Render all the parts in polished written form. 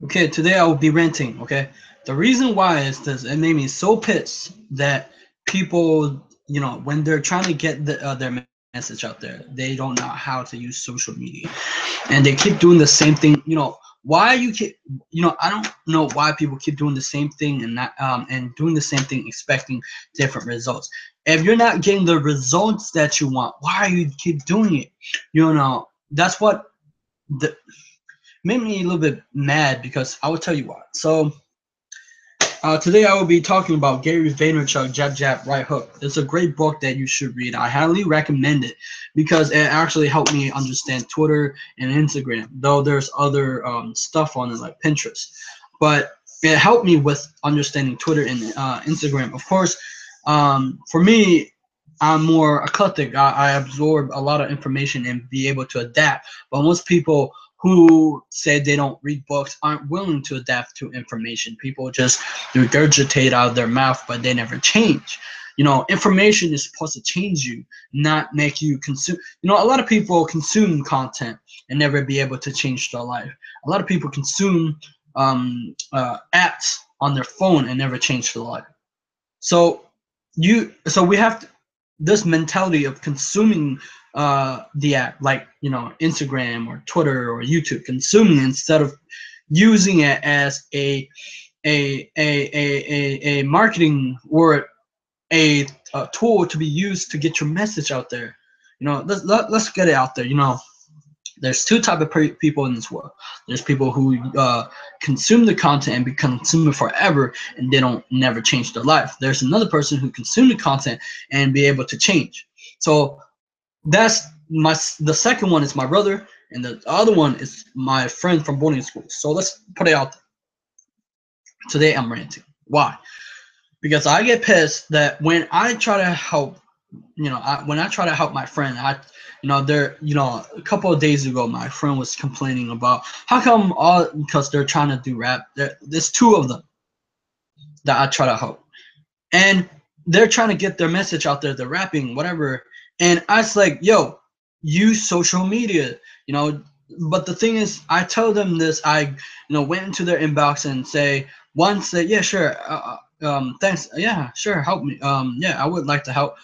Okay, today I will be ranting. Okay, the reason why is this: it made me so pissed that people, when they're trying to get their message out there, they don't know how to use social media, and they keep doing the same thing. Why you keep, I don't know why people keep doing the same thing and not and doing the same thing expecting different results. If you're not getting the results that you want, why you keep doing it? That's what the made me a little bit mad because I will tell you why. So today I will be talking about Gary Vaynerchuk, Jab Jab Right Hook. It's a great book that you should read. I highly recommend it because it actually helped me understand Twitter and Instagram. Though there's other stuff on it like Pinterest, but it helped me with understanding Twitter and Instagram. Of course, for me, I'm more eclectic. I absorb a lot of information and be able to adapt. But most people who say they don't read books aren't willing to adapt to information. People just regurgitate out of their mouth, but they never change. Information is supposed to change you, not make you consume. A lot of people consume content and never be able to change their life. A lot of people consume apps on their phone and never change their life. So we have this mentality of consuming the app, like Instagram or Twitter or YouTube, consuming instead of using it as a marketing or a tool to be used to get your message out there. Let's get it out there. There's two type of people in this world. There's people who consume the content and become consumer forever, and they don't never change their life. There's another person who consume the content and be able to change. So that's the second one is my brother, and the other one is my friend from boarding school. So let's put it out there. Today I'm ranting. Why? Because I get pissed that when I try to help, when I try to help my friend, a couple of days ago, my friend was complaining about how come all because they're trying to do rap. There's two of them that I try to help, and they're trying to get their message out there. They're rapping, whatever, and I was like, yo, use social media, But the thing is, I tell them this. I went into their inbox and say once that yeah, sure. Thanks. Yeah, sure. Help me. Yeah, I would like to help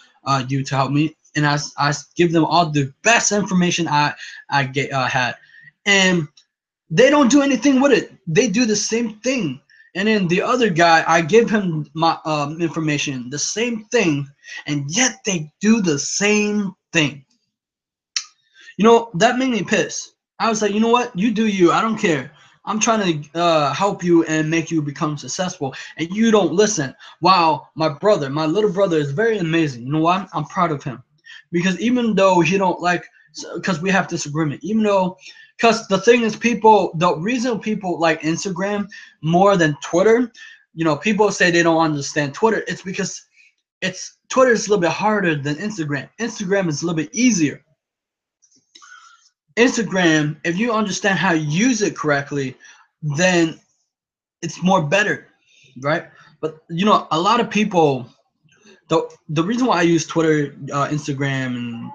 you to help me. And I give them all the best information I get had, and they don't do anything with it. They do the same thing. And then the other guy, I give him my information, the same thing, and yet they do the same thing. That made me pissed. I was like, you know what? You do you. I don't care. I'm trying to help you and make you become successful, and you don't listen. Wow, my brother, my little brother is very amazing. You know what? I'm proud of him, because even though he don't like, because we have disagreement. Even though, because the thing is, the reason people like Instagram more than Twitter, people say they don't understand Twitter. It's because Twitter is a little bit harder than Instagram. Instagram is a little bit easier. Instagram, if you understand how to use it correctly, then it's more better, right? But a lot of people. The reason why I use Twitter, Instagram, and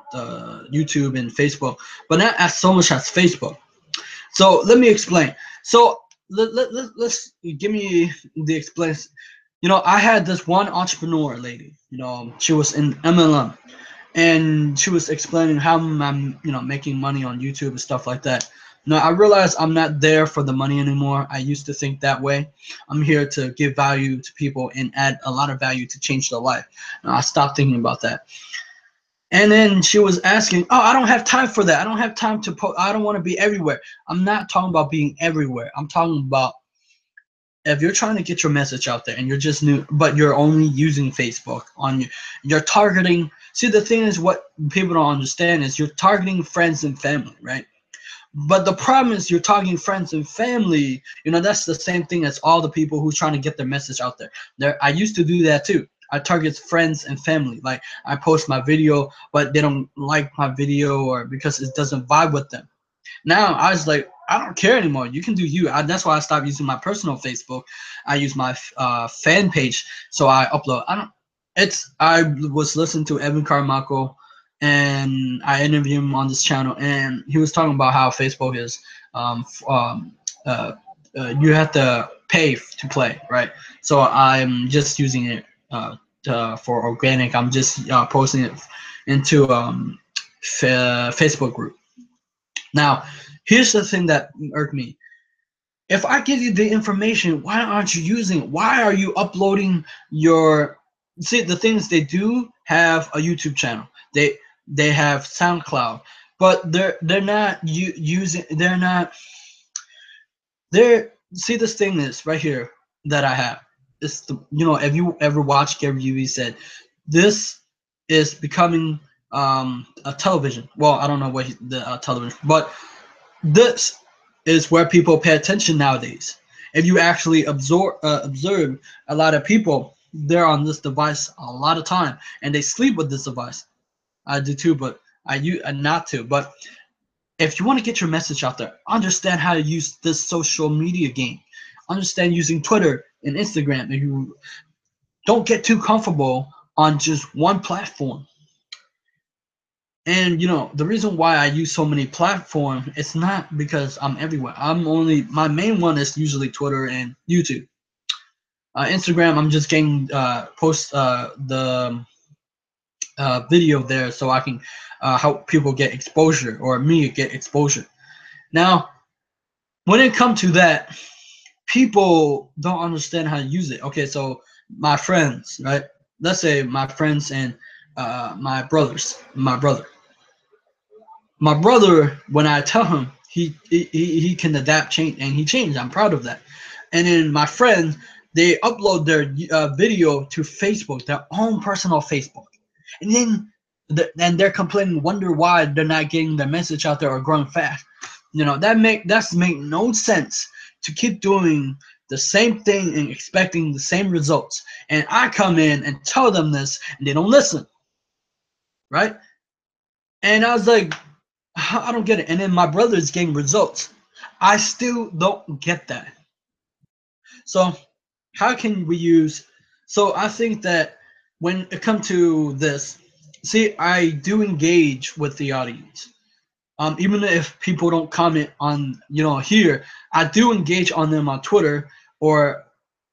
YouTube and Facebook, but not as so much as Facebook. So let me explain. So let's give me the explain. I had this one entrepreneur lady. She was in MLM, and she was explaining how I'm making money on YouTube and stuff like that. Now I realize I'm not there for the money anymore. I used to think that way. I'm here to give value to people and add a lot of value to change their life. Now I stopped thinking about that. And then she was asking, "Oh, I don't have time for that. I don't have time to I don't want to be everywhere." I'm not talking about being everywhere. I'm talking about if you're trying to get your message out there and you're just new, but you're only using Facebook you're targeting. See, the thing is, what people don't understand is you're targeting friends and family, right? But the problem is you're targeting friends and family. That's the same thing as all the people who's trying to get their message out there. I used to do that too. I target friends and family. Like I post my video, but they don't like my video or because it doesn't vibe with them. Now I was like, I don't care anymore. You can do you. That's why I stopped using my personal Facebook. I use my fan page, so I upload. I don't. It's. I was listening to Evan Carmichael, and I interviewed him on this channel, and he was talking about how Facebook is um, f- um, uh, you have to pay to play, right? So I'm just using it for organic. I'm just posting it into Facebook group. Now, here's the thing that irked me. If I give you the information, why aren't you using it? Why are you uploading your? See, the things they do have a YouTube channel. They have SoundCloud, but they're not using. They're not. They're see this thing is right here that I have. It's the if you ever watched Gary Vee said, this is becoming a television. Well, I don't know what the television, but this is where people pay attention nowadays. If you actually observe a lot of people, they're on this device a lot of time, and they sleep with this device. I do too, but I use not to. But if you want to get your message out there, understand how to use this social media game. Understand using Twitter and Instagram. If you don't get too comfortable on just one platform. And the reason why I use so many platforms, it's not because I'm everywhere. My main one is usually Twitter and YouTube. Instagram, I'm just getting post the video there so I can help people get exposure, or me get exposure. Now, when it comes to that, people don't understand how to use it. Okay, so my friends, right? Let's say my friends and my brother. My brother, when I tell him, he can adapt, change, and he changed. I'm proud of that. And then my friends, they upload their video to Facebook, their own personal Facebook, and then they're complaining, wonder why they're not getting their message out there or growing fast. That's make no sense to keep doing the same thing and expecting the same results. And I come in and tell them this, and they don't listen, right? And I was like, I don't get it. And then my brother is getting results. I still don't get that. So how can we use? So I think that when it comes to this, see, I do engage with the audience. Even if people don't comment on, here, I do engage on them on Twitter, or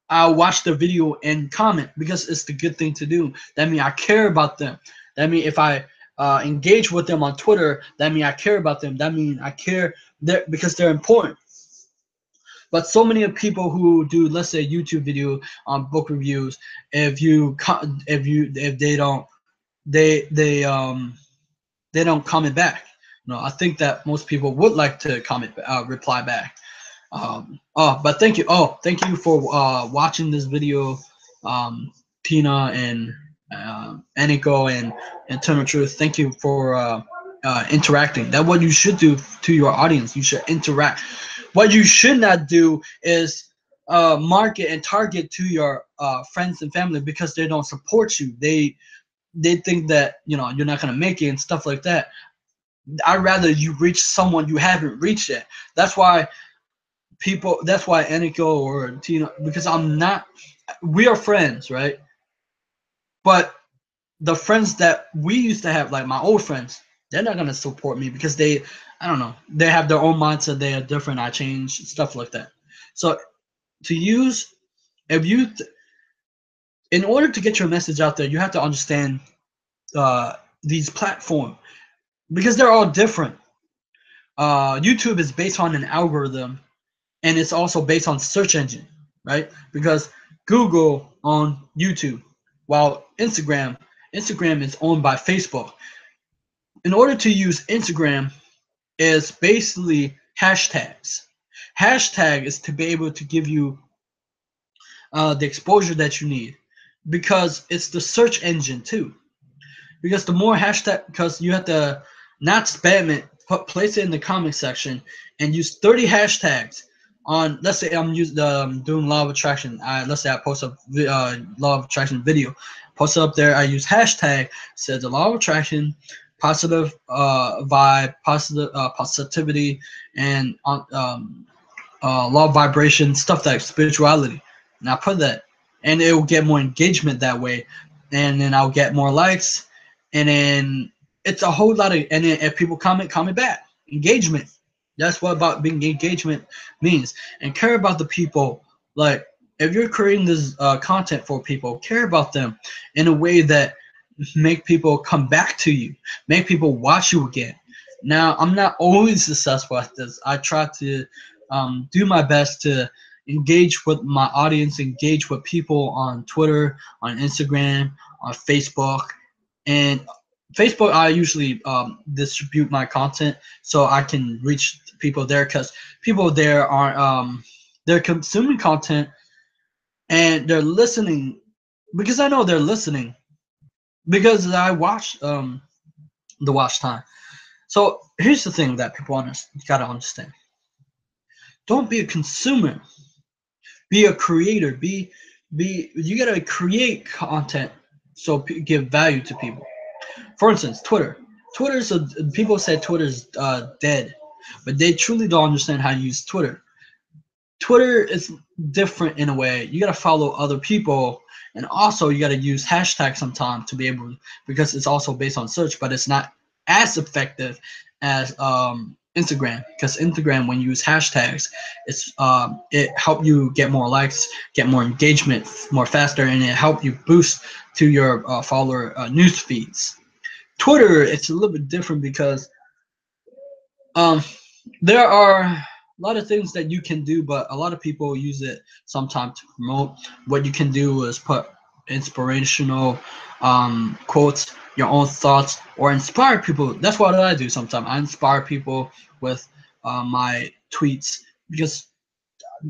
I'll watch the video and comment because it's the good thing to do. That means I care about them. That means if I engage with them on Twitter, that means I care about them. That means I care because they're important. But so many of people who do, let's say, YouTube video on book reviews, if they don't comment back. I think that most people would like to reply back. But thank you. Thank you for watching this video, Tina and Aniko and Eternal Truth. Thank you for interacting. That's what you should do to your audience. You should interact. What you should not do is market and target to your friends and family because they don't support you. They think that you're not gonna make it and stuff like that. I'd rather you reach someone you haven't reached yet. That's why Aniko or Tina, because we are friends, right? But the friends that we used to have, like my old friends, they're not gonna support me because I don't know, they have their own mindset. They are different. I change, stuff like that. So in order to get your message out there, you have to understand these platforms because they're all different. YouTube is based on an algorithm, and it's also based on search engine, right? Because Google on YouTube, while Instagram is owned by Facebook. In order to use Instagram, is basically hashtags. Hashtag is to be able to give you the exposure that you need, because it's the search engine too. Because the more hashtag, because you have to not spam it, place it in the comment section, and use 30 hashtags on. Let's say I'm doing law of attraction. Let's say I post a law of attraction video, post it up there. I use hashtag, says the law of attraction, positive vibe, positivity, and law of vibration, stuff like spirituality. And I put that, and it will get more engagement that way, and then I'll get more likes, and then it's a whole lot of, and then if people comment back, engagement. That's what about being engagement means. And care about the people. Like if you're creating this content for people, care about them in a way that make people come back to you, make people watch you again. Now, I'm not always successful at this. I try to do my best to engage with my audience, engage with people on Twitter, on Instagram, on Facebook. And Facebook, I usually distribute my content so I can reach people there, because people there are they're consuming content and they're listening, because I know they're listening because I watch the watch time. So here's the thing that people gotta understand: don't be a consumer, be a creator. Be you gotta create content so give value to people. For instance, Twitter. Twitter's a, people say Twitter's dead, but they truly don't understand how to use Twitter. Twitter is different in a way. You gotta follow other people, and also you gotta use hashtags sometimes to be able, because it's also based on search, but it's not as effective as Instagram. Because Instagram, when you use hashtags, it help you get more likes, get more engagement, more faster, and it help you boost to your follower news feeds. Twitter, it's a little bit different because um, there are a lot of things that you can do, but a lot of people use it sometimes to promote. What you can do is put inspirational quotes, your own thoughts, or inspire people. That's what I do sometimes. I inspire people with my tweets because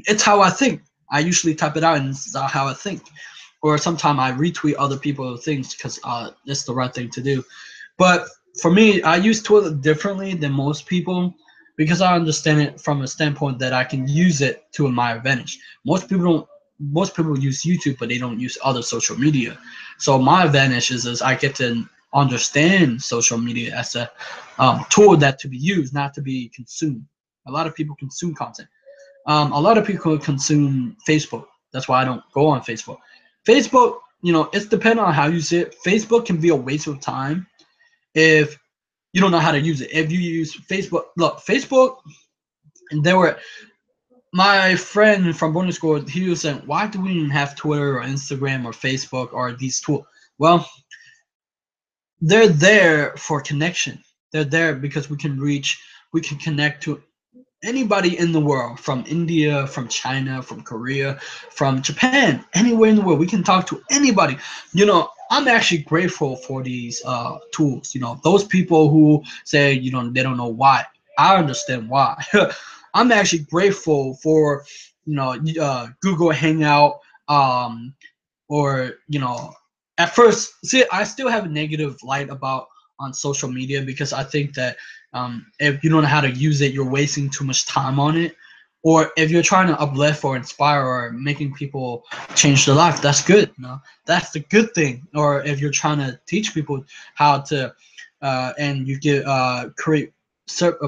it's how I think. I usually type it out and it's how I think. Or sometimes I retweet other people's things because it's the right thing to do. But for me, I use Twitter differently than most people because I understand it from a standpoint that I can use it to my advantage. Most people don't. Most people use YouTube, but they don't use other social media. So my advantage is I get to understand social media as a tool that to be used, not to be consumed. A lot of people consume content. A lot of people consume Facebook. That's why I don't go on Facebook. Facebook, it's dependent on how you use it. Facebook can be a waste of time if you don't know how to use it. If you use Facebook, look, Facebook, and there were my friend from bonus school, he was saying, why do we even have Twitter or Instagram or Facebook or these tools? Well, they're there for connection. They're there because we can connect to anybody in the world, from India, from China, from Korea, from Japan, anywhere in the world. We can talk to anybody. I'm actually grateful for these tools. Those people who say, they don't know why. I understand why. I'm actually grateful for, Google Hangout, or at first, see, I still have a negative light about on social media because I think that if you don't know how to use it, you're wasting too much time on it. Or if you're trying to uplift or inspire or making people change their life, that's good. That's the good thing. Or if you're trying to teach people how to and you get create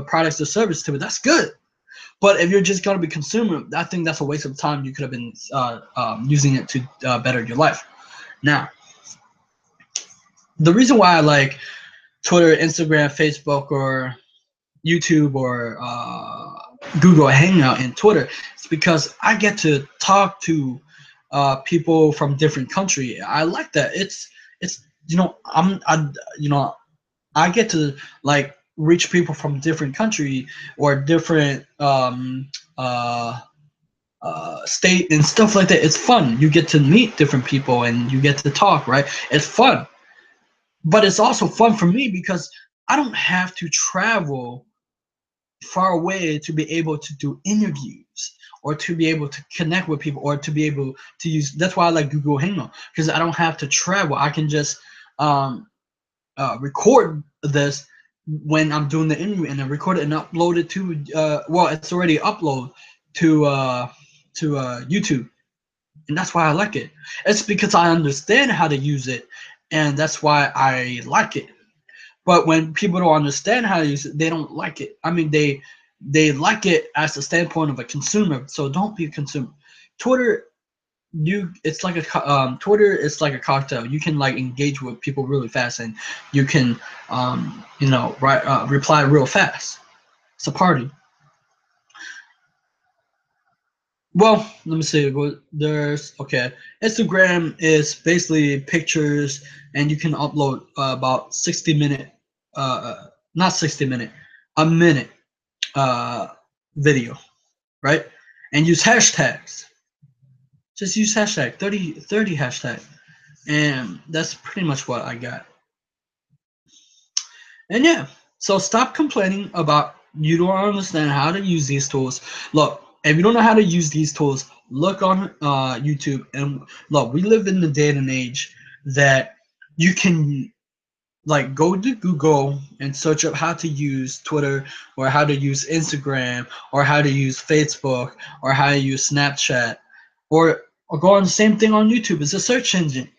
products or service to it, that's good. But if you're just gonna be consumer, I think that's a waste of time. You could have been using it to better your life. Now, the reason why I like Twitter, Instagram, Facebook, or YouTube, or Google Hangout and Twitter is because I get to talk to people from different country. I like that. It's I get to like reach people from different country or different state and stuff like that. It's fun. You get to meet different people and you get to talk, right? It's fun. But it's also fun for me because I don't have to travel far away to be able to do interviews or to be able to connect with people or to be able to use. That's why I like Google Hangout, because I don't have to travel. I can just record this when I'm doing the interview and then record it and upload it to well, it's already uploaded to YouTube. And that's why I like it. It's because I understand how to use it, and that's why I like it. But when people don't understand how to use it, they don't like it. I mean, they like it as the standpoint of a consumer. So don't be a consumer. Twitter, it's like Twitter is like a cocktail. You can like engage with people really fast, and you can reply real fast. It's a party. Well, let me see. There's okay. Instagram is basically pictures, and you can upload about 60 minute, not 60 minute, a minute uh, video, right? And use hashtags. Just use hashtag 30 hashtag, and that's pretty much what I got. And yeah, so stop complaining about you don't understand how to use these tools. Look, if you don't know how to use these tools, look on YouTube and look. We live in the day and age that you can like go to Google and search up how to use Twitter or how to use Instagram or how to use Facebook or how to use Snapchat or go on the same thing on YouTube. It's a search engine.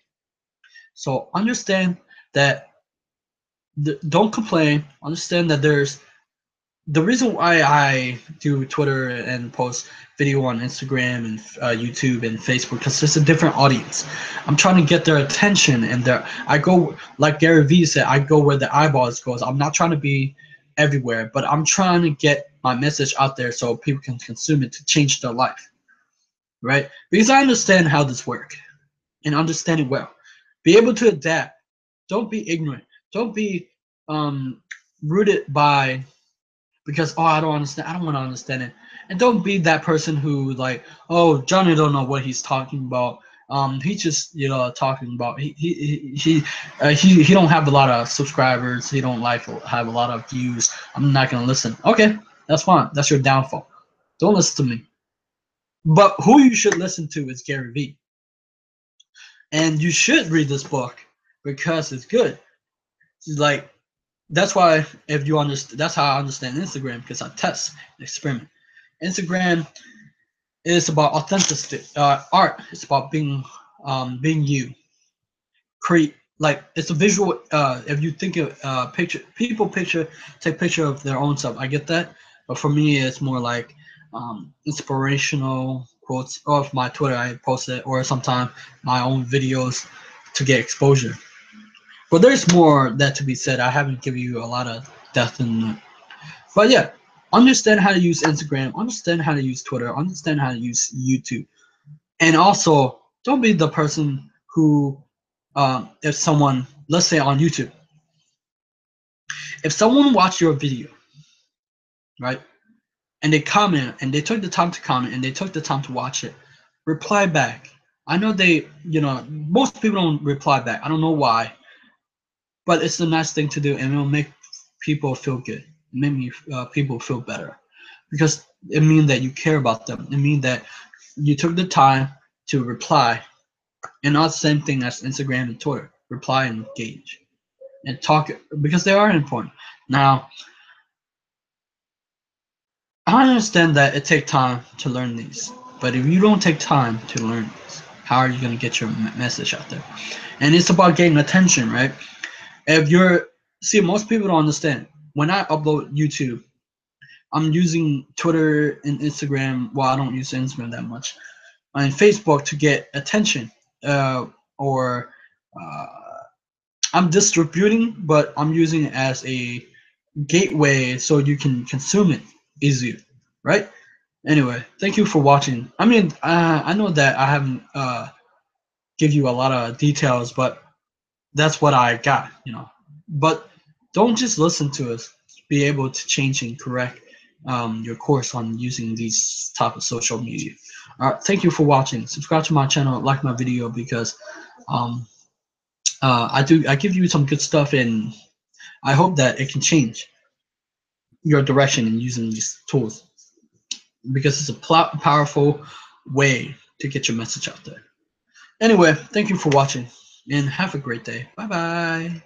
So understand that don't complain. Understand that there's the reason why I do Twitter and post video on Instagram and YouTube and Facebook because it's a different audience. I'm trying to get their attention and I go like Gary Vee said, I go where the eyeballs goes. I'm not trying to be everywhere, but I'm trying to get my message out there so people can consume it to change their life, right? Because I understand how this works and understand it well. Be able to adapt. Don't be ignorant. Don't be rooted by because I don't understand. I don't want to understand it. And don't be that person who like, oh, Johnny don't know what he's talking about. He just talking about he don't have a lot of subscribers. He don't like have a lot of views. I'm not gonna listen. Okay, that's fine. That's your downfall. Don't listen to me. But who you should listen to is Gary Vee, and you should read this book because it's good. It's like that's why if you understand, that's how I understand Instagram because I test and experiment. Instagram is about authenticity, art. It's about being you. Create like it's a visual. If you think of picture, people take picture of their own self. I get that, but for me, it's more like inspirational quotes. Or if my Twitter, I post it, or sometimes my own videos to get exposure. But there's more that to be said. I haven't given you a lot of depth in. But yeah, understand how to use Instagram, understand how to use Twitter, understand how to use YouTube. And also, don't be the person who, if someone, let's say on YouTube, if someone watched your video, right, and they comment and they took the time to comment and they took the time to watch it, reply back. I know most people don't reply back. I don't know why, but it's a nice thing to do and it'll make people feel good. Make me people feel better because it means that you care about them. It means that you took the time to reply, and not the same thing as Instagram and Twitter. Reply and engage and talk because they are important. Now, I understand that it takes time to learn these, but if you don't take time to learn these, how are you going to get your message out there? And it's about getting attention, right? If you're see, most people don't understand. When I upload YouTube, I'm using Twitter and Instagram. Well, I don't use Instagram that much. And Facebook to get attention, or uh, I'm distributing, but I'm using it as a gateway so you can consume it easier, right? Anyway, thank you for watching. I mean, I know that I haven't give you a lot of details, but that's what I got. But don't just listen to us. Be able to change and correct your course on using these type of social media. All right, thank you for watching. Subscribe to my channel, like my video because um, I give you some good stuff, and I hope that it can change your direction in using these tools because it's a powerful way to get your message out there. Anyway, thank you for watching and have a great day. Bye bye.